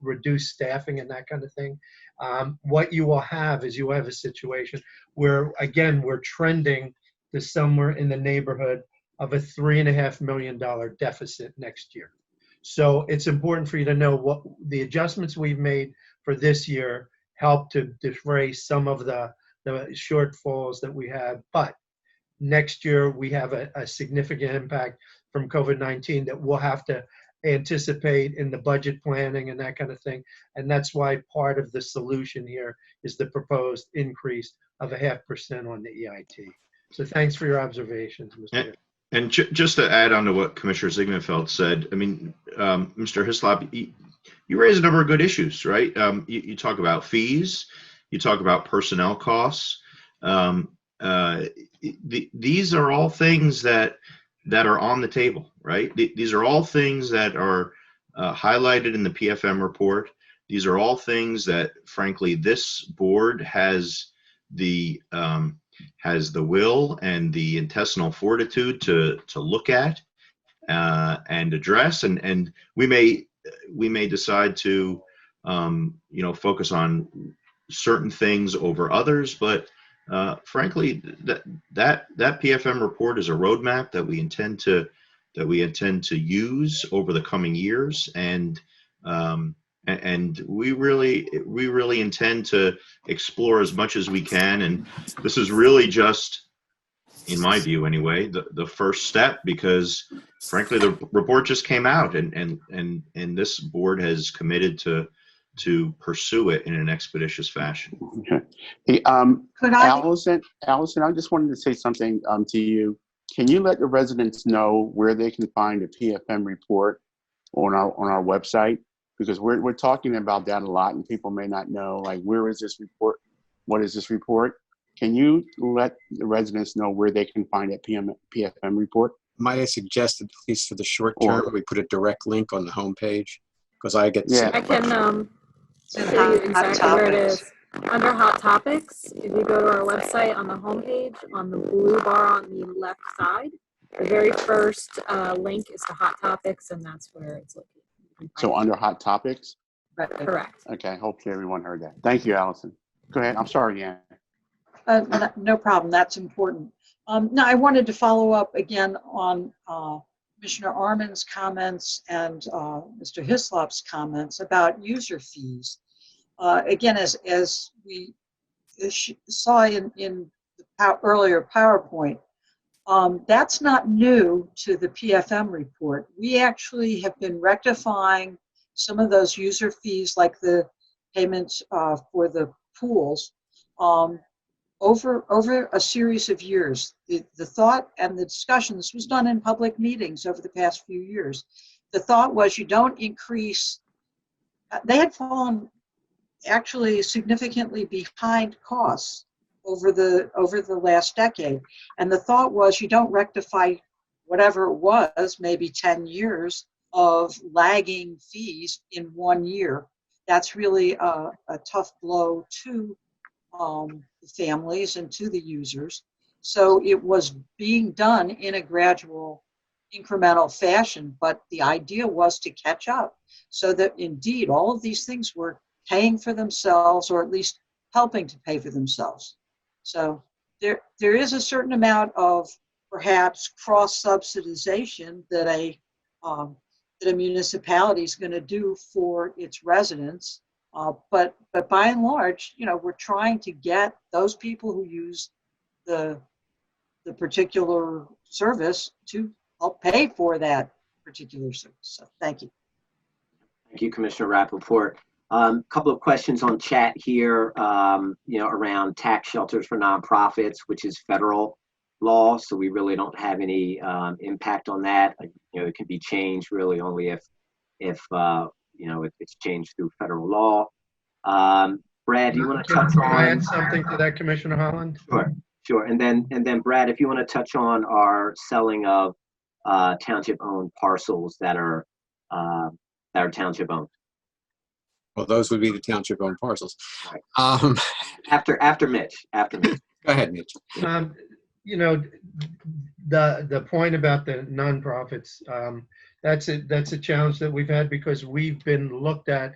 reduced staffing and that kind of thing, what you will have is a situation where, again, we're trending to somewhere in the neighborhood of a $3.5 million deficit next year. So it's important for you to know what the adjustments we've made for this year help to defray some of the shortfalls that we have. But next year, we have a significant impact from COVID-19 that we'll have to anticipate in the budget planning and that kind of thing. And that's why part of the solution here is the proposed increase of 0.5% on the EIT. So thanks for your observations, Mr. And just to add on to what Commissioner Zieggenfeld said, I mean, Mr. Hislop, you raise a number of good issues, right? You talk about fees, you talk about personnel costs. These are all things that are on the table, right? These are all things that are highlighted in the PFM report. These are all things that, frankly, this board has the will and the intestinal fortitude to look at and address, and we may decide to focus on certain things over others, but frankly, that PFM report is a roadmap that we intend to use over the coming years, and we really intend to explore as much as we can. And this is really just, in my view anyway, the first step, because frankly the report just came out, and this board has committed to pursue it in an expeditious fashion. Okay. Hey, Allison, I just wanted to say something to you. Can you let the residents know where they can find a PFM report on our website? Because we're talking about that a lot, and people may not know, like, where is this report? What is this report? Can you let the residents know where they can find that PFM report? Might I suggest, at least for the short term, we put a direct link on the homepage? Because I get I can show you exactly where it is. Under Hot Topics, if you go to our website on the homepage, on the blue bar on the left side, the very first link is to Hot Topics, and that's where it's located. So under Hot Topics? Correct. Okay, hopefully everyone heard that. Thank you, Allison. Go ahead. I'm sorry, Ann. No problem. That's important. Now, I wanted to follow up again on Commissioner Arman's comments and Mr. Hislop's comments about user fees. Again, as we saw in the earlier PowerPoint, that's not new to the PFM report. We actually have been rectifying some of those user fees, like the payments for the pools, over a series of years. The thought and the discussion, this was done in public meetings over the past few years. The thought was you don't increase, they had fallen actually significantly behind costs over the last decade. And the thought was you don't rectify whatever it was, maybe 10 years of lagging fees in 1 year. That's really a tough blow to the families and to the users. So it was being done in a gradual, incremental fashion, but the idea was to catch up so that indeed all of these things were paying for themselves, or at least helping to pay for themselves. So there is a certain amount of perhaps cross-subsidization that a municipality is going to do for its residents. But by and large, we're trying to get those people who use the particular service to help pay for that particular service. So thank you. Thank you, Commissioner Rappaport. Couple of questions on chat here, around tax shelters for nonprofits, which is federal law. So we really don't have any impact on that. It can be changed really only if you know, it's changed through federal law. Brad, do you want to touch Can I on? add something to that, Commissioner Holland? Sure. And then Brad, if you want to touch on our selling of township-owned parcels that are township-owned. Well, those would be the township-owned parcels. Right. After Mitch. Go ahead, Mitch. You know, the point about the nonprofits, that's a challenge that we've had because we've been looked at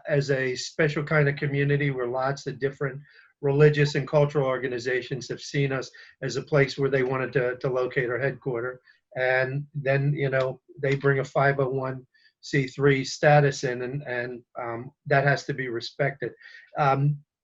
as a special kind of community where lots of different religious and cultural organizations have seen us as a place where they wanted to locate our headquarters. And then, you know, they bring a 501c3 status in, and that has to be respected.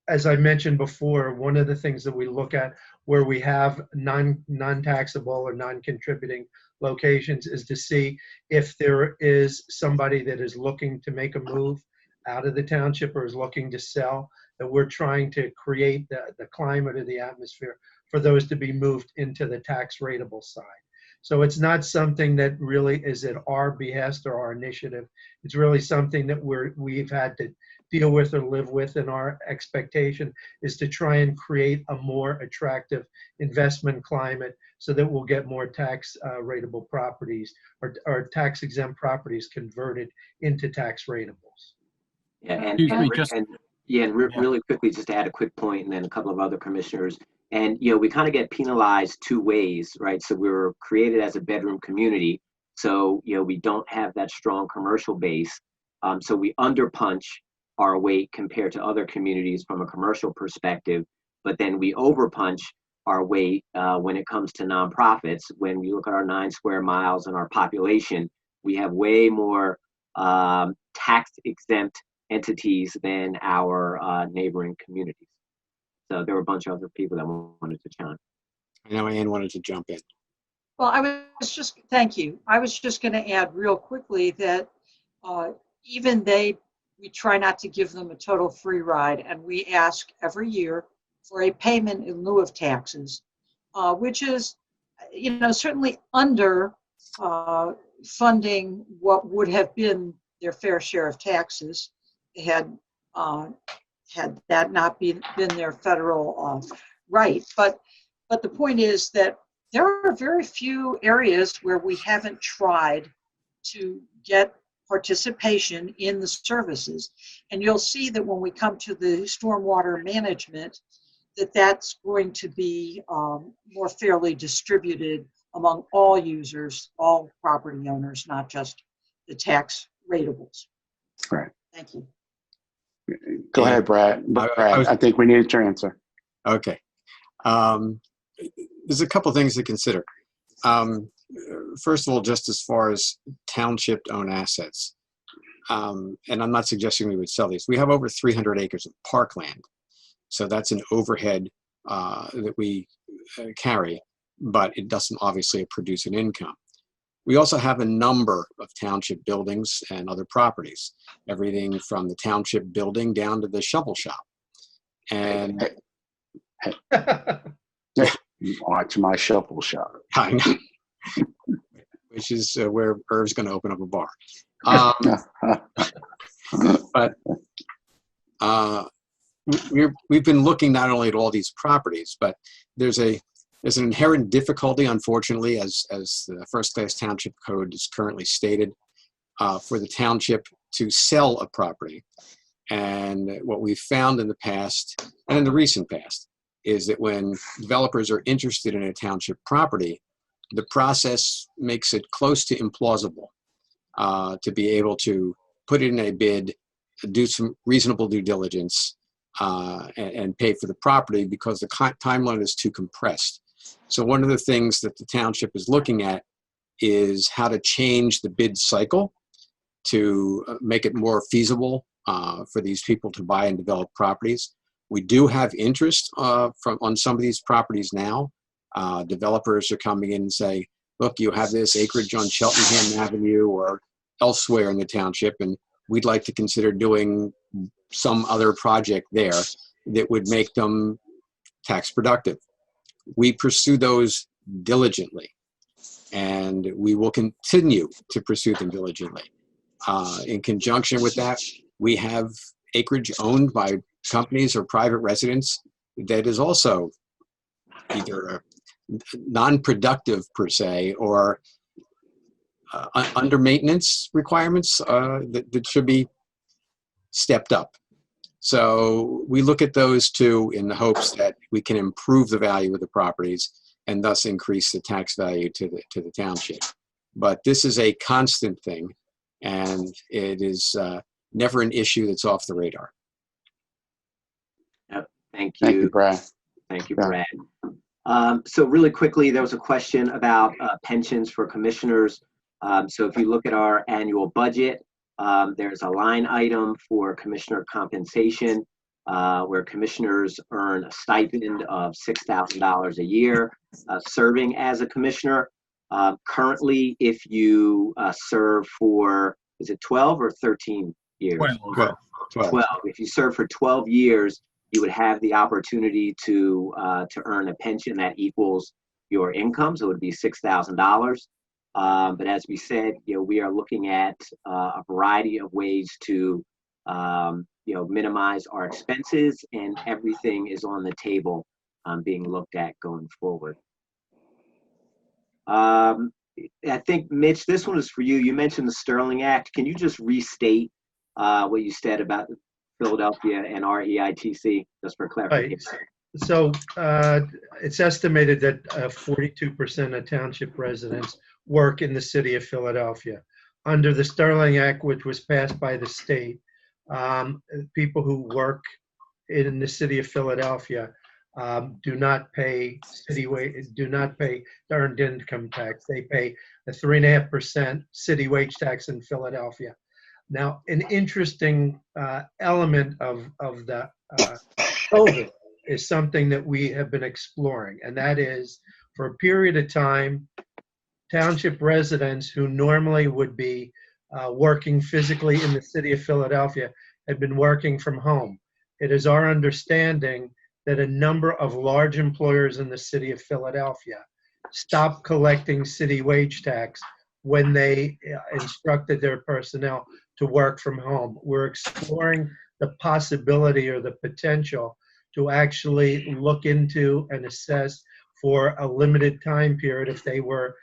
As I mentioned before, one of the things that we look at where we have non-taxable or non-contributing locations is to see if there is somebody that is looking to make a move out of the township or is looking to sell, that we're trying to create the climate or the atmosphere for those to be moved into the tax rateable side. So it's not something that really is at our behest or our initiative. It's really something that we've had to deal with or live with, and our expectation is to try and create a more attractive investment climate so that we'll get more tax rateable properties or tax exempt properties converted into tax ratables. Yeah, Yeah. really quickly, just to add a quick point, and then a couple of other commissioners. And, you know, we kind of get penalized two ways, right? So we were created as a bedroom community. So, you know, we don't have that strong commercial base. So we underpunch our weight compared to other communities from a commercial perspective. But then we overpunch our weight when it comes to nonprofits. When we look at our 9 square miles and our population, we have way more tax exempt entities than our neighboring communities. So there were a bunch of other people that wanted to chime. I know Ann wanted to jump in. Well, thank you. I was just going to add real quickly that even we try not to give them a total free ride, and we ask every year for a payment in lieu of taxes, which is, you know, certainly under funding what would have been their fair share of taxes had that not been their federal right. But the point is that there are very few areas where we haven't tried to get participation in the services. And you'll see that when we come to the stormwater management, that's going to be more fairly distributed among all users, all property owners, not just the tax ratables. Right. Thank you. Go ahead, Brad. I think we need your answer. Okay. There's a couple things to consider. First of all, just as far as township-owned assets, and I'm not suggesting we would sell these. We have over 300 acres of parkland. So that's an overhead that we carry, but it doesn't obviously produce an income. We also have a number of township buildings and other properties, everything from the township building down to the shovel shop. And watch my shovel shop. I know. Which is where Irv's going to open up a bar. But we've been looking not only at all these properties, but there's an inherent difficulty, unfortunately, as the First Class Township Code is currently stated, for the township to sell a property. And what we've found in the past, and in the recent past, is that when developers are interested in a township property, the process makes it close to implausible to be able to put in a bid, do some reasonable due diligence, and pay for the property because the timeline is too compressed. So one of the things that the township is looking at is how to change the bid cycle to make it more feasible for these people to buy and develop properties. We do have interest on some of these properties now. Developers are coming in and say, look, you have this acreage on Cheltenham Avenue or elsewhere in the township, and we'd like to consider doing some other project there that would make them tax productive. We pursue those diligently, and we will continue to pursue them diligently. In conjunction with that, we have acreage owned by companies or private residents that is also either non-productive per se or under maintenance requirements that should be stepped up. So we look at those two in the hopes that we can improve the value of the properties and thus increase the tax value to the township. But this is a constant thing, and it is never an issue that's off the radar. Yep. Thank you. Thank you, Brad. Thank you, Yeah. Brad. So really quickly, there was a question about pensions for commissioners. So if you look at our annual budget, there's a line item for commissioner compensation where commissioners earn a stipend of $6,000 a year serving as a commissioner. Currently, if you serve for, is it 12 or 13 years? 12. If you serve for 12 years, you would have the opportunity to earn a pension that equals your income, so it would be $6,000. But as we said, we are looking at a variety of ways to minimize our expenses, and everything is on the table being looked at going forward. I think, Mitch, this one is for you. You mentioned the Sterling Act. Can you just restate what you said about Philadelphia and REITC, just for clarification? Right. So it's estimated that 42% of township residents work in the city of Philadelphia. Under the Sterling Act, which was passed by the state, people who work in the city of Philadelphia do not pay earned income tax. They pay a 3.5% city wage tax in Philadelphia. Now, an interesting element of the COVID is something that we have been exploring, and that is, for a period of time, township residents who normally would be working physically in the city of Philadelphia had been working from home. It is our understanding that a number of large employers in the city of Philadelphia stopped collecting city wage tax when they instructed their personnel to work from home. We're exploring the possibility or the potential to actually look into and assess for a limited time period if they were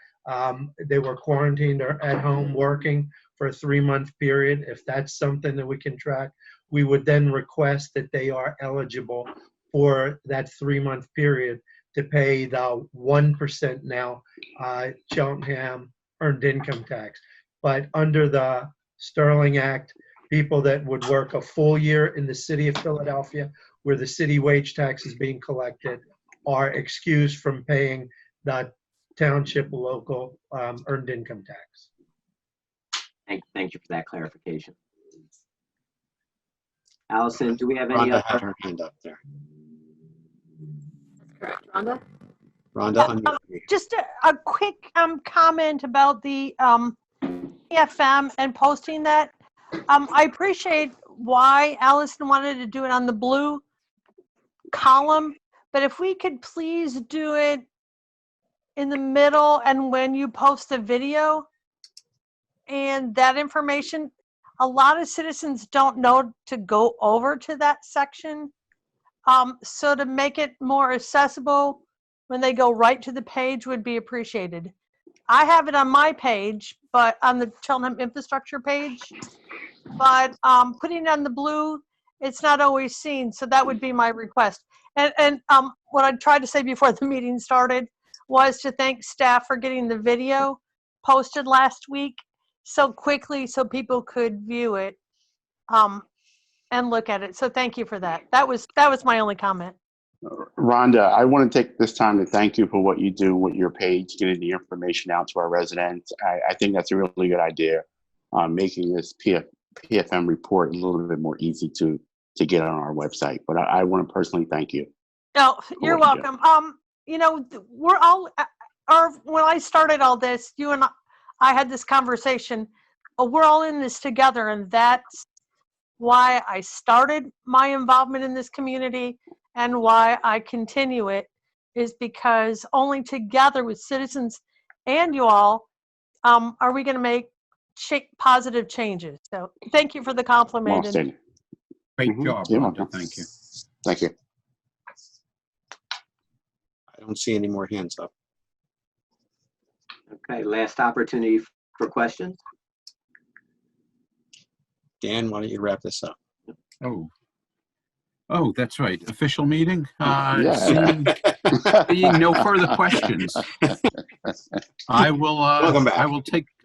quarantined or at home working for a 3-month period. If that's something that we can track, we would then request that they are eligible for that 3-month period to pay the 1% now Cheltenham earned income tax. But under the Sterling Act, people that would work a full year in the city of Philadelphia, where the city wage tax is being collected, are excused from paying the township local earned income tax. Thank you for that clarification. Allison, do we have any Rhonda other? had her hand up there. Correct. Rhonda? Rhonda, Just a quick comment about the PFM and posting that. I appreciate why Allison wanted to do it on the blue column, but if we could please do it in the middle and when you post the video and that information, a lot of citizens don't know to go over to that section. So to make it more accessible when they go right to the page would be appreciated. I have it on my page, but on the Cheltenham infrastructure page, but putting it on the blue, it's not always seen. So that would be my request. And what I tried to say before the meeting started was to thank staff for getting the video posted last week so quickly so people could view it and look at it. So thank you for that. That was my only comment. Rhonda, I want to take this time to thank you for what you do with your page, getting the information out to our residents. I think that's a really good idea, making this PFM report a little bit more easy to get on our website. But I want to personally thank you. No, you're welcome. We're all, or when I started all this, you and I had this conversation. We're all in this together, and that's why I started my involvement in this community and why I continue it, is because only together with citizens and you all are we going to make positive changes. So thank you for the compliment. Well stated. Great Mhm. job, You're Rhonda. welcome. Thank you. Thank you. I don't see any more hands up. Okay, last opportunity for questions. Dan, why don't you wrap this up? Oh, that's right. Official meeting. Yeah. Seeing no further questions, I will. Welcome back.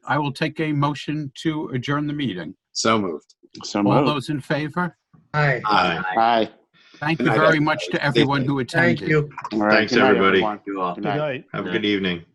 I will take a motion to adjourn the meeting. So moved. So All moved. those in favor? Aye. Aye. Aye. Thank Good you night, very everybody. much to Stay everyone safe. who attended. Thank you. All right. Thanks, Good night, everybody. everyone. You all. Good night. Have a good evening.